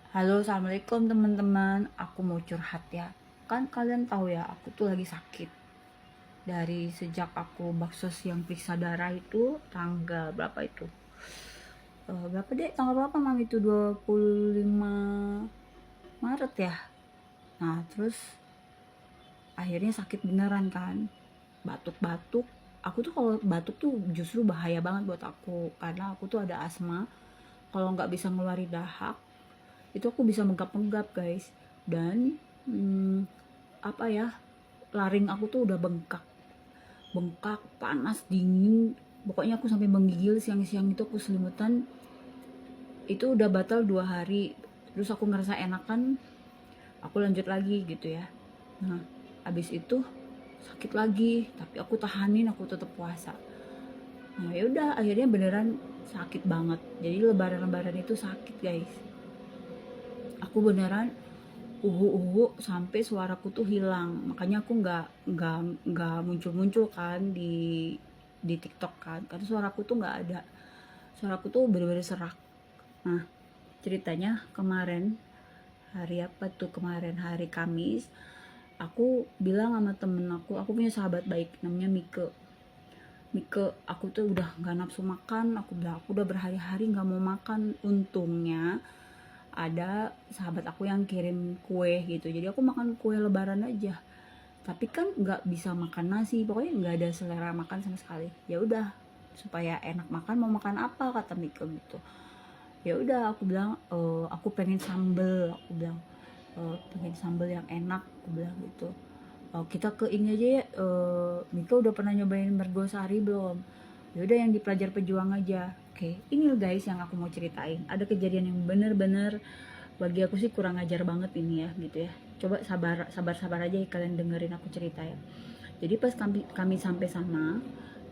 Halo, assalamualaikum teman-teman. Aku mau curhat ya. Kan kalian tahu ya, aku tuh lagi sakit. Dari sejak aku baksos yang periksa darah itu tanggal berapa itu? Berapa deh? Tanggal berapa mam itu? 25 Maret ya. Nah, terus akhirnya sakit beneran kan. Batuk-batuk. Aku tuh kalau batuk tuh justru bahaya banget buat aku karena aku tuh ada asma. Kalau nggak bisa ngeluarin dahak, itu aku bisa menggap-menggap guys. Dan apa ya, laring aku tuh udah bengkak, panas, dingin, pokoknya aku sampai menggigil. Siang-siang itu aku selimutan, itu udah batal 2 hari. Terus aku ngerasa enakan, aku lanjut lagi gitu ya. Nah, abis itu sakit lagi, tapi aku tahanin, aku tetap puasa. Nah ya udah, akhirnya beneran sakit banget. Jadi lebaran-lebaran itu sakit guys. Aku beneran uhu sampai suaraku tuh hilang. Makanya aku nggak muncul-muncul kan di TikTok kan, karena suaraku tuh nggak ada. Suaraku tuh bener-bener serak. Nah, ceritanya kemarin, hari apa tuh, kemarin hari Kamis, aku bilang sama temen aku punya sahabat baik namanya Mike. Aku tuh udah nggak nafsu makan. Aku bilang aku udah berhari-hari nggak mau makan. Untungnya ada sahabat aku yang kirim kue gitu, jadi aku makan kue lebaran aja. Tapi kan nggak bisa makan nasi, pokoknya nggak ada selera makan sama sekali. Ya udah, supaya enak makan, mau makan apa kata Mika gitu. Ya udah, aku bilang aku pengen sambel. Aku bilang pengen sambel yang enak, aku bilang gitu. Kita ke ini aja ya, Mika udah pernah nyobain mergosari belum? Ya udah, yang di Pelajar Pejuang aja. Oke, ini guys yang aku mau ceritain. Ada kejadian yang bener-bener bagi aku sih kurang ajar banget ini ya gitu ya. Coba sabar aja ya, kalian dengerin aku cerita ya. Jadi pas kami sampai sana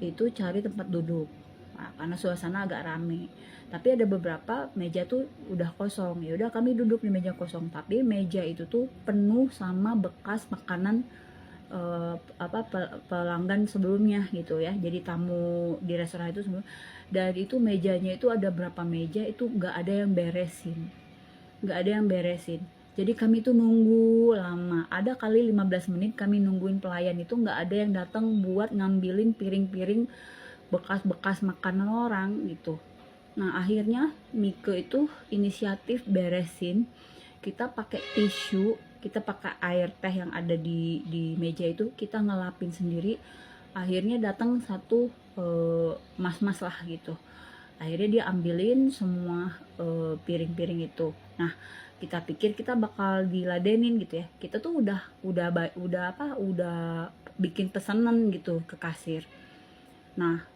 itu cari tempat duduk. Nah, karena suasana agak rame. Tapi ada beberapa meja tuh udah kosong. Ya udah, kami duduk di meja kosong. Tapi meja itu tuh penuh sama bekas makanan pelanggan sebelumnya gitu ya. Jadi tamu di restoran itu semua. Dan itu mejanya itu ada berapa meja itu nggak ada yang beresin. Jadi kami tuh nunggu lama, ada kali 15 menit kami nungguin pelayan itu nggak ada yang datang buat ngambilin piring-piring bekas-bekas makanan orang gitu. Nah akhirnya Mike itu inisiatif beresin. Kita pakai tisu, kita pakai air teh yang ada di meja itu, kita ngelapin sendiri. Akhirnya datang satu mas-mas lah gitu. Akhirnya dia ambilin semua piring-piring itu. Nah, kita pikir kita bakal diladenin gitu ya. Kita tuh udah bikin pesanan gitu ke kasir. Nah,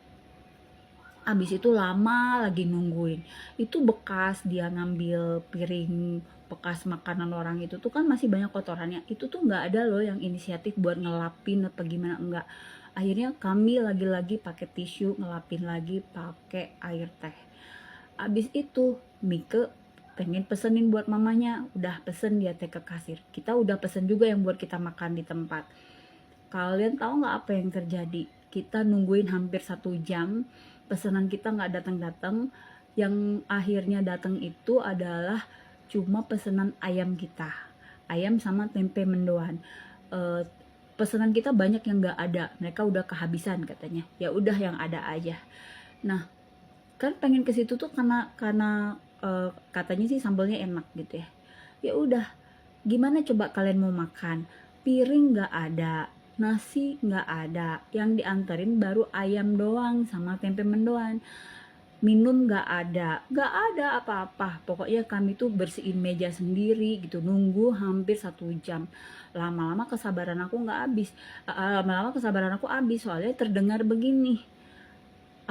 abis itu lama lagi nungguin. Itu bekas dia ngambil piring bekas makanan orang itu tuh kan masih banyak kotorannya. Itu tuh nggak ada loh yang inisiatif buat ngelapin atau gimana, enggak. Akhirnya kami lagi-lagi pakai tisu ngelapin lagi pakai air teh. Abis itu Mike pengen pesenin buat mamanya, udah pesen dia teh ke kasir. Kita udah pesen juga yang buat kita makan di tempat. Kalian tahu nggak apa yang terjadi? Kita nungguin hampir 1 jam, pesanan kita nggak datang-datang. Yang akhirnya datang itu adalah cuma pesanan ayam kita, ayam sama tempe mendoan. E, Pesanan kita banyak yang nggak ada, mereka udah kehabisan katanya. Ya udah, yang ada aja. Nah, kan pengen ke situ tuh karena katanya sih sambalnya enak gitu ya. Ya udah, gimana coba kalian mau makan? Piring nggak ada, nasi nggak ada, yang dianterin baru ayam doang sama tempe mendoan. Minum nggak ada apa-apa. Pokoknya kami tuh bersihin meja sendiri gitu, nunggu hampir 1 jam. Lama-lama kesabaran aku nggak habis. Lama-lama kesabaran aku habis, soalnya terdengar begini.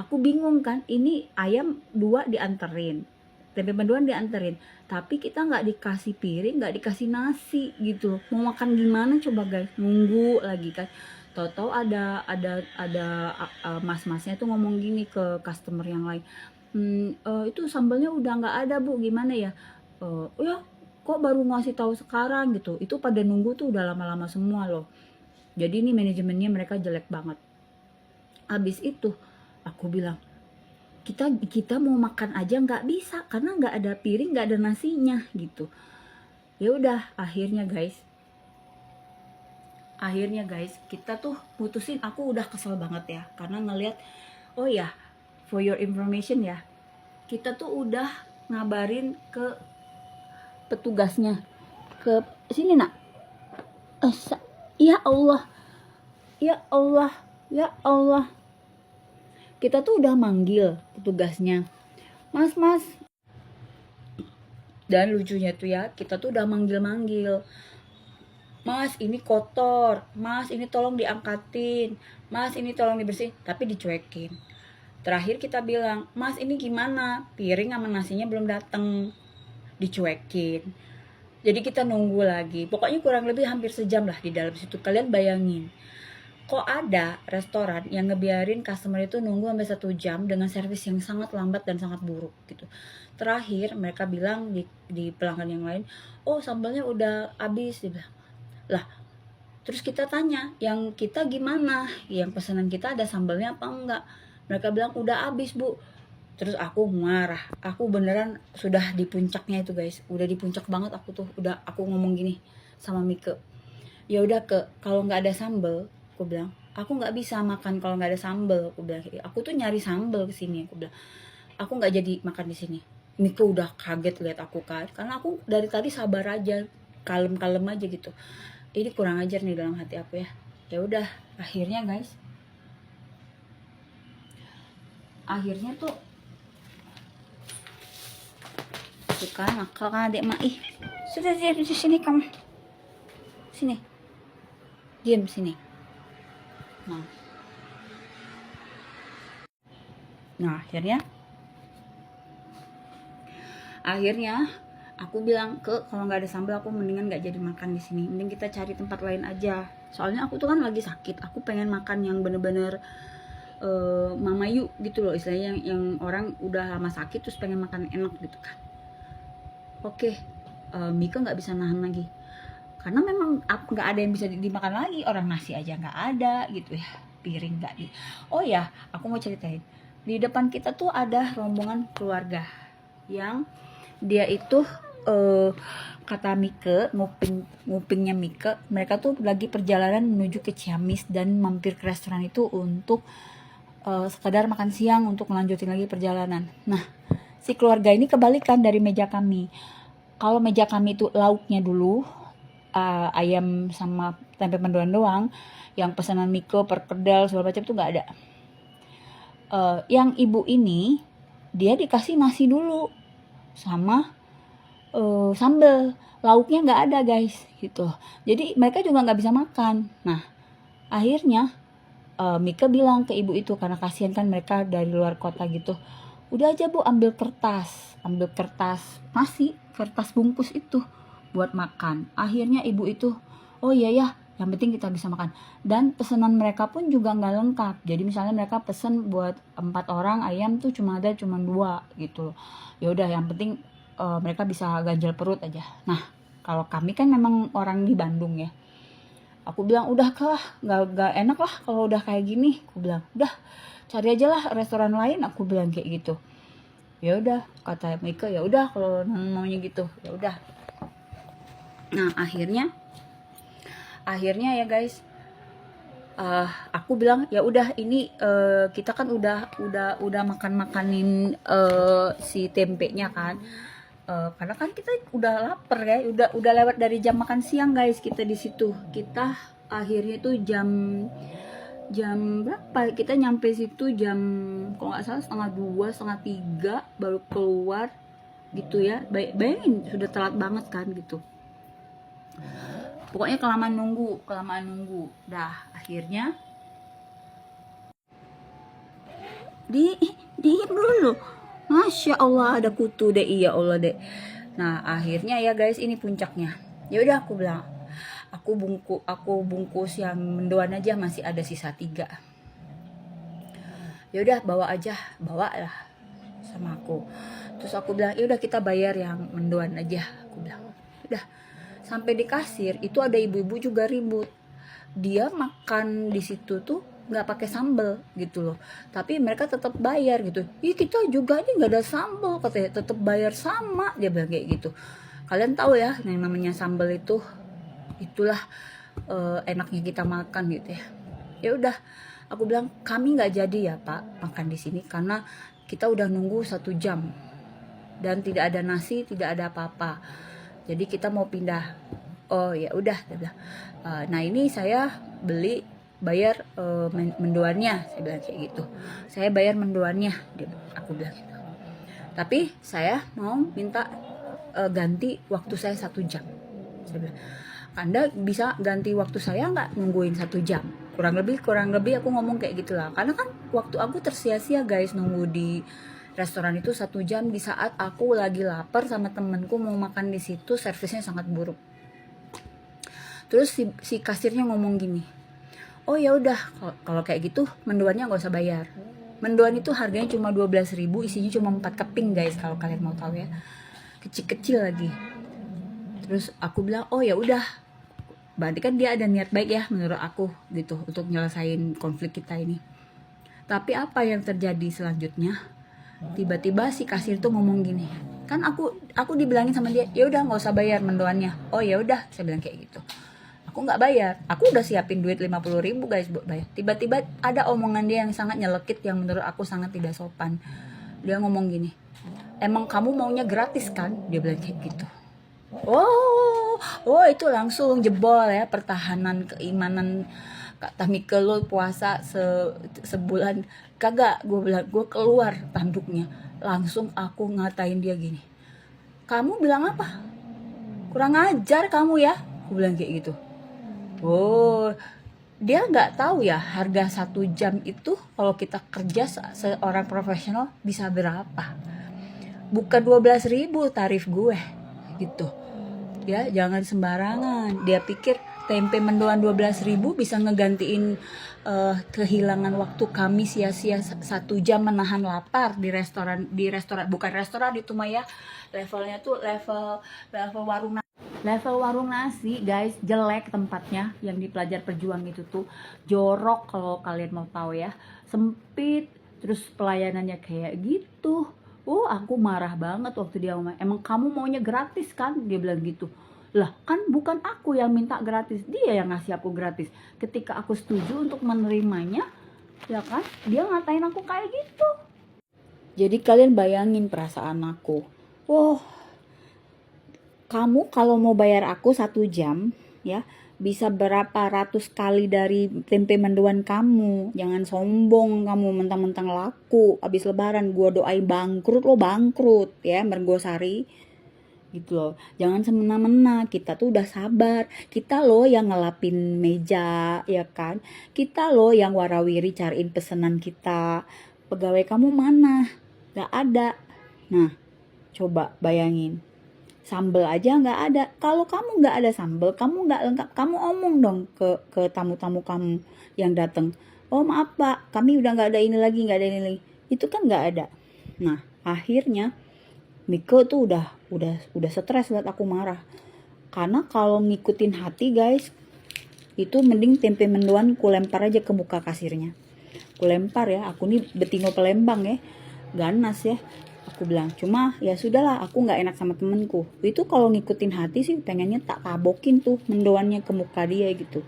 Aku bingung kan, ini ayam 2 dianterin, tempe mendoan dianterin, tapi kita nggak dikasih piring, nggak dikasih nasi gitu. Mau makan gimana coba guys? Nunggu lagi kan. Tahu-tahu ada mas-masnya tuh ngomong gini ke customer yang lain. Itu sambalnya udah nggak ada bu, gimana ya? Oh ya, kok baru ngasih tahu sekarang gitu? Itu pada nunggu tuh udah lama-lama semua loh. Jadi ini manajemennya mereka jelek banget. Habis itu aku bilang, kita mau makan aja nggak bisa karena nggak ada piring, nggak ada nasinya gitu. Ya udah, akhirnya guys kita tuh putusin. Aku udah kesel banget ya karena ngelihat, oh ya, for your information ya, kita tuh udah ngabarin ke petugasnya, ke sini nak. Ya Allah, ya Allah, ya Allah, kita tuh udah manggil petugasnya, mas. Dan lucunya tuh ya, kita tuh udah manggil, mas ini kotor, mas ini tolong diangkatin, mas ini tolong dibersihin, tapi dicuekin. Terakhir kita bilang, mas ini gimana, piring sama nasinya belum dateng, dicuekin. Jadi kita nunggu lagi, pokoknya kurang lebih hampir sejam lah di dalam situ. Kalian bayangin, kok ada restoran yang ngebiarin customer itu nunggu sampai 1 jam dengan servis yang sangat lambat dan sangat buruk gitu. Terakhir mereka bilang di pelanggan yang lain, oh sambalnya udah habis, dia bilang. Lah, terus kita tanya, yang kita gimana, yang pesanan kita ada sambalnya apa enggak? Mereka bilang udah habis bu. Terus aku marah, aku beneran sudah di puncaknya itu guys, udah di puncak banget aku tuh. Udah aku ngomong gini sama Mike, ya udah kalau nggak ada sambal, aku bilang, aku nggak bisa makan kalau nggak ada sambal. Aku bilang, aku tuh nyari sambal kesini. Aku bilang, aku nggak jadi makan di sini. Mika udah kaget lihat aku kan, karena aku dari tadi sabar aja, kalem aja gitu. Ini kurang ajar nih dalam hati aku ya. Ya udah, akhirnya guys, tuh kan nakal kan adik mak. Sudah di sini kamu, sini, diam sini. Nah akhirnya aku bilang, kalau nggak ada sambal aku mendingan nggak jadi makan di sini, mending kita cari tempat lain aja. Soalnya aku tuh kan lagi sakit, aku pengen makan yang bener-bener Mama Yu gitu loh, istilahnya yang orang udah lama sakit terus pengen makan enak gitu kan. Oke, Mika nggak bisa nahan lagi karena memang nggak ada yang bisa dimakan lagi, orang nasi aja nggak ada gitu ya, piring nggak di. Oh ya, aku mau ceritain, di depan kita tuh ada rombongan keluarga yang dia itu kata Mika, ngupingnya Mika, mereka tuh lagi perjalanan menuju ke Ciamis dan mampir ke restoran itu untuk sekedar makan siang untuk melanjutin lagi perjalanan. Nah, si keluarga ini kebalikan dari meja kami. Kalau meja kami itu lauknya dulu ayam sama tempe mendoan doang, yang pesanan Miko, perkedel segala macam tuh nggak ada. Yang ibu ini dia dikasih nasi dulu sama sambal, lauknya nggak ada guys gitu. Jadi mereka juga nggak bisa makan. Nah akhirnya Mika bilang ke ibu itu, karena kasihan kan mereka dari luar kota gitu, udah aja bu ambil kertas nasi, kertas bungkus itu buat makan. Akhirnya ibu itu, oh iya ya, yang penting kita bisa makan. Dan pesanan mereka pun juga nggak lengkap. Jadi misalnya mereka pesen buat 4 orang, ayam tuh cuma 2 gitu. Ya udah, yang penting mereka bisa ganjal perut aja. Nah kalau kami kan memang orang di Bandung ya, aku bilang udah nggak enak lah kalau udah kayak gini. Aku bilang udah cari aja lah restoran lain, aku bilang kayak gitu. Ya udah, kata Mika, ya udah kalau maunya gitu ya udah. Nah akhirnya ya guys, aku bilang ya udah, ini kita kan udah makanin si tempenya kan, karena kan kita udah lapar ya, udah lewat dari jam makan siang guys. Kita di situ, kita akhirnya tuh jam berapa kita nyampe situ, jam kalau nggak salah 1:30, 1:30 baru keluar gitu ya. Bayangin sudah telat banget kan gitu. Pokoknya kelamaan nunggu. Dah akhirnya diem dulu. Masya Allah ada kutu deh, iya Allah deh. Nah akhirnya ya guys, ini puncaknya. Ya udah aku bilang, aku bungkus yang mendoan aja, masih ada sisa 3. Ya udah bawa lah sama aku. Terus aku bilang ya udah kita bayar yang mendoan aja, aku bilang. Udah sampai di kasir itu ada ibu-ibu juga ribut. Dia makan di situ tuh nggak pakai sambal gitu loh, tapi mereka tetap bayar gitu. Ih, kita juga ini nggak ada sambal katanya, tetap bayar sama, dia bilang kayak gitu. Kalian tahu ya yang namanya sambal itu, itulah enaknya kita makan gitu ya. Ya udah, aku bilang kami nggak jadi ya Pak makan di sini karena kita udah nunggu 1 jam dan tidak ada nasi, tidak ada apa-apa, jadi kita mau pindah. Oh ya udah, dia bilang. Nah ini saya beli bayar mendoannya, saya bilang kayak gitu. Saya bayar mendoannya, aku bilang gitu. Tapi saya mau minta ganti waktu saya 1 jam. Saya bilang, Anda bisa ganti waktu saya nggak nungguin 1 jam? Kurang lebih aku ngomong kayak gitulah. Karena kan waktu aku tersia-sia guys nunggu di restoran itu 1 jam di saat aku lagi lapar sama temenku mau makan di situ, servisnya sangat buruk. Terus si kasirnya ngomong gini, oh ya udah kalau kayak gitu mendoannya nggak usah bayar. Mendoan itu harganya cuma 12.000, isinya cuma 4 keping guys kalau kalian mau tahu ya, kecil-kecil lagi. Terus aku bilang oh ya udah, berarti kan dia ada niat baik ya menurut aku gitu untuk nyelesain konflik kita ini. Tapi apa yang terjadi selanjutnya? Tiba-tiba si kasir tuh ngomong gini, kan aku dibilangin sama dia ya udah nggak usah bayar mendoannya. Oh ya udah, saya bilang kayak gitu. Aku nggak bayar, aku udah siapin duit 50.000 guys buat bayar. Tiba-tiba ada omongan dia yang sangat nyelekit yang menurut aku sangat tidak sopan. Dia ngomong gini, emang kamu maunya gratis kan? Dia bilang kayak gitu. Oh itu langsung jebol ya pertahanan keimanan Kak Tamike. Lo puasa sebulan kagak, gue bilang, gue keluar tanduknya. Langsung aku ngatain dia gini, kamu bilang apa? Kurang ajar kamu ya, gue bilang kayak gitu. Oh, dia nggak tahu ya harga 1 jam itu kalau kita kerja seorang profesional bisa berapa. Bukan 12.000 tarif gue gitu ya, jangan sembarangan. Dia pikir tempe mendoan 12.000 bisa ngegantiin kehilangan waktu kami sia-sia 1 jam menahan lapar di restoran bukan restoran itu mah ya, levelnya tuh level warung nasi guys. Jelek tempatnya yang di Pelajar Perjuang itu tuh, jorok kalau kalian mau tahu ya, sempit, terus pelayanannya kayak gitu. Aku marah banget waktu dia ngomong, emang kamu maunya gratis kan? Dia bilang gitu. Lah kan bukan aku yang minta gratis, dia yang ngasih aku gratis. Ketika aku setuju untuk menerimanya, ya kan, dia ngatain aku kayak gitu. Jadi kalian bayangin perasaan aku. Kamu kalau mau bayar aku 1 jam ya, bisa berapa ratus kali dari tempe mendoan kamu. Jangan sombong kamu mentang-mentang laku. Abis lebaran gua doain bangkrut, lo bangkrut ya Mergosari gitu loh. Jangan semena-mena, kita tuh udah sabar. Kita loh yang ngelapin meja ya kan, kita loh yang warawiri cariin pesanan kita. Pegawai kamu mana? Gak ada. Nah coba bayangin, sambel aja nggak ada. Kalau kamu nggak ada sambel, kamu nggak lengkap, kamu omong dong ke tamu-tamu kamu yang datang, oh maaf Pak, kami udah nggak ada ini lagi, nggak ada ini lagi. Itu kan nggak ada. Nah akhirnya Miko tuh udah stres liat aku marah. Karena kalau ngikutin hati guys, itu mending tempe mendoan ku lempar aja ke muka kasirnya. Ku lempar ya, aku nih betino Palembang ya, ganas ya. Aku bilang, cuma ya sudahlah, aku nggak enak sama temenku. Itu kalau ngikutin hati sih pengennya tak tabokin tuh mendoannya ke muka dia gitu.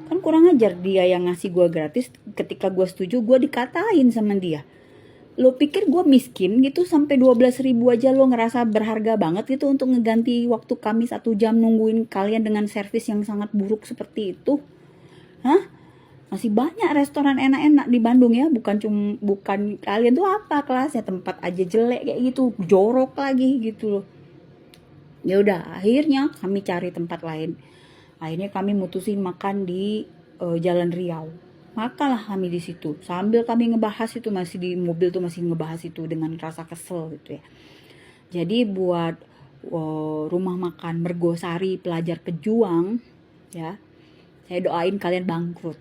Kan kurang ajar, dia yang ngasih gue gratis, ketika gue setuju gue dikatain sama dia. Lo pikir gue miskin gitu sampai 12.000 aja lo ngerasa berharga banget gitu untuk ngeganti waktu kami 1 jam nungguin kalian dengan servis yang sangat buruk seperti itu? Hah? Masih banyak restoran enak-enak di Bandung ya, bukan kalian tuh apa kelasnya, tempat aja jelek kayak gitu, jorok lagi gitu loh. Ya udah, akhirnya kami cari tempat lain. Akhirnya kami mutusin makan di Jalan Riau. Makanlah kami di situ. Sambil kami ngebahas itu, masih di mobil tuh masih ngebahas itu dengan rasa kesel gitu ya. Jadi buat rumah makan Mergosari Pelajar Pejuang ya, saya doain kalian bangkrut.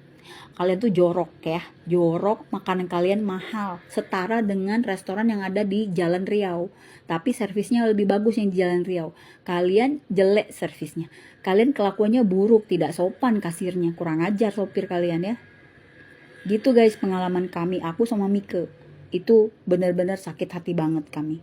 Kalian tuh jorok ya, jorok, makanan kalian mahal, setara dengan restoran yang ada di Jalan Riau, tapi servisnya lebih bagus yang di Jalan Riau. Kalian jelek servisnya, kalian kelakuannya buruk, tidak sopan kasirnya, kurang ajar sopir kalian ya. Gitu guys pengalaman kami, aku sama Mike. Itu benar-benar sakit hati banget kami.